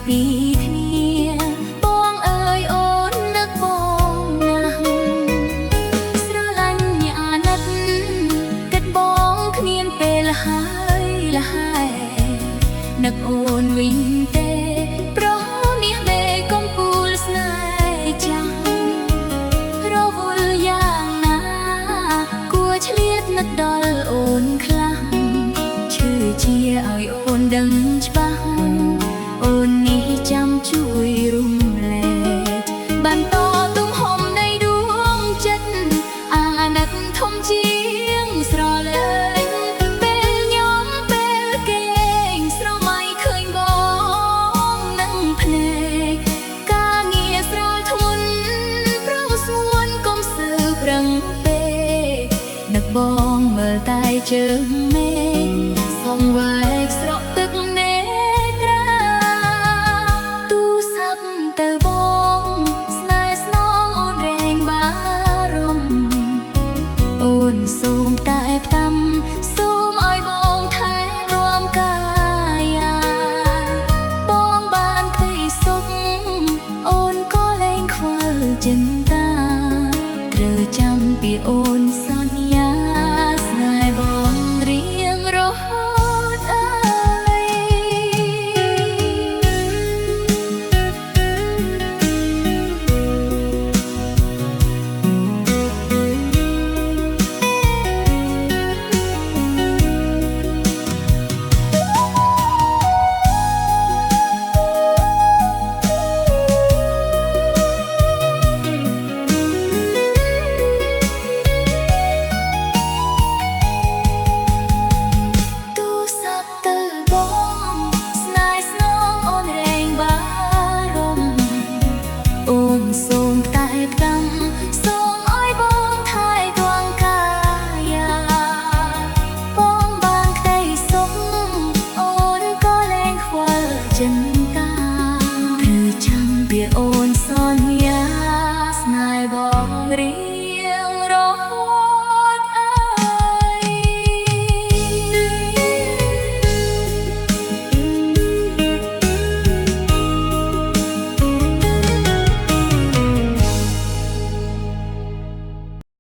ពីគ្នាបងអើយអូននឹកបងណាស់ស្រឡាញ់អ្នកអាណិតគិតបងគ្មានពេលហើយលហើយនឹកអូនវិញទេប្រនេះដេកកំពូលស្នេហ៍ចាំរវល់យ៉ាងណាគួរឆ្លៀតនឹកដល់អូនខ្លាំងឈឺជាឲ្យអូនដឹងច្បាស់អូននេះចាំជួយរំលែកបន្តទំហំនៃដួងចិត្តអាណិតធំជាងស្រលែងពេលញោមពេលគេងស្រមៃឃើញបងនឹងភ្នែកការងារស្រាលធ្ងន់ប្រងស្ងួនកុំសើប្រឹងពេកនឹកបងមើលតែជើងមេឃសងវែ